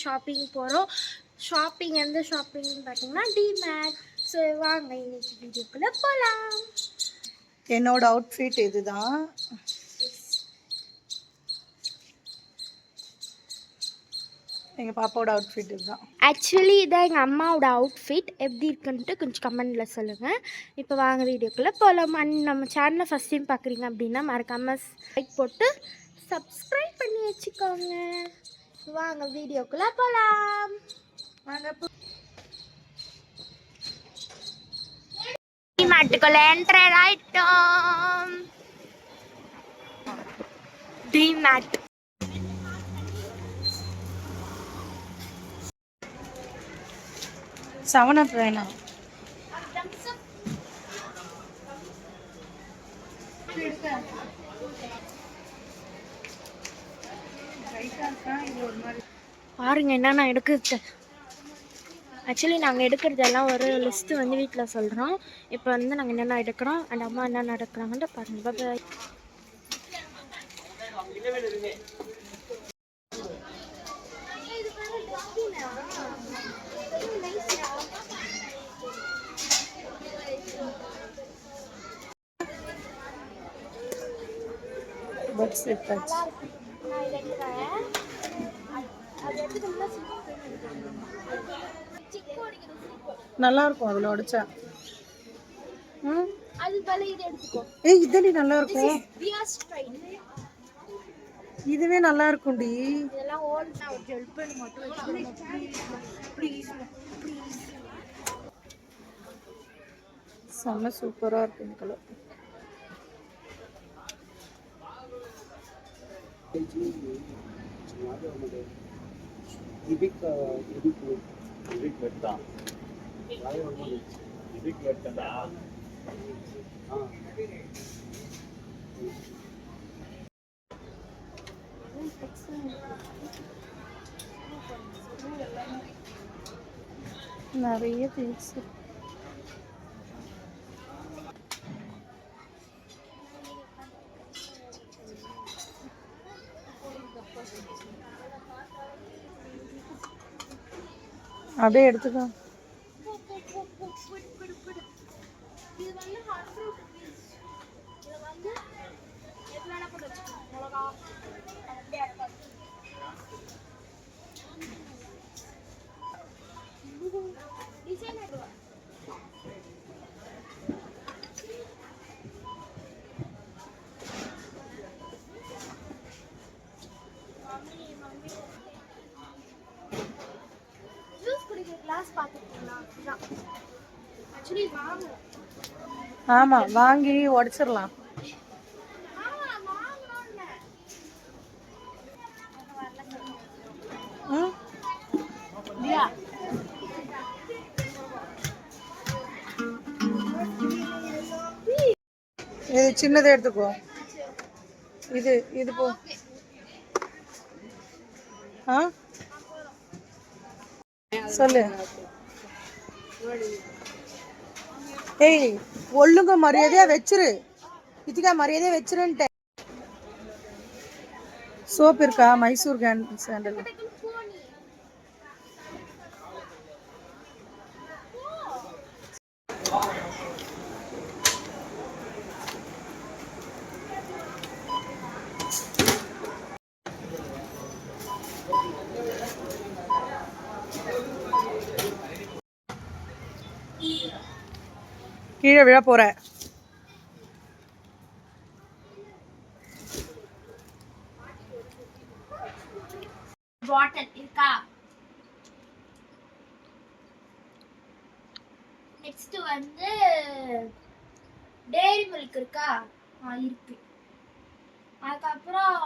Shopping போகிறோம். Shopping எந்த ஷாப்பிங்னு பார்த்தீங்கன்னா டிமேட். ஸோ வாங்க இன்னைக்கு வீடியோக்குள்ளே போகலாம். என்னோட அவுட்ஃபிட் இதுதான். எங்கள் பாப்பாவோட அவுட்ஃபிட் இதுதான். ஆக்சுவலி இதான் எங்கள் அம்மாவோட அவுட்ஃபிட். எப்படி இருக்குன்ட்டு கொஞ்சம் கமெண்டில் சொல்லுங்கள். இப்போ வாங்க வீடியோக்குள்ளே போகலாம். நம்ம சேனலை ஃபஸ்ட் டைம் பார்க்குறீங்க அப்படின்னா மறக்காமல் லைக் போட்டு சப்ஸ்கிரைப் பண்ணி வச்சுக்கோங்க. வாங்க வீடியோக்குள்ளே போகலாம். டிமார்ட்டுக்குள்ள என்டர் ஆயிட்டோம். டிமார்ட் 7 வேணாம். பாருங்க என்னென்ன எடுக்கிறது. ஆக்சுவலி நாங்கள் எடுக்கிறதெல்லாம் ஒரு லிஸ்ட்டு வந்து வீட்டில் சொல்கிறோம். இப்போ வந்து நாங்கள் என்னென்ன எடுக்கிறோம் அண்ட் அம்மா என்னென்ன எடுக்கிறாங்கன்ட்டு பாருங்கள். பாய். நல்லா இருக்கும் அதில் உடைச்சா. இதுவே நல்லா இருக்கும். இதுவே நல்லா இருக்கும்டி. செம்ம சூப்பரா இருக்கு இந்த கலர். நிறைய திங்ஸ். அப்படியே எடுத்துக்கோ. ஆமா வாங்கி உடைச்சிடலாம். இது சின்னதை எடுத்துக்கோ. இது போ. சொல்லு. ஏய் ஒழுங்க மரியாதையா வச்சிரு. இதுக்கா மரியாதையா வச்சிருன்ட்டேன். சோப் இருக்கா? மைசூர் சாண்டல். கீழே விழ போற. பாட்டில் இருக்கா? நெக்ஸ்ட் வந்து டேரி மில்க் இருக்கா? இருக்கு. அதுக்கப்புறம்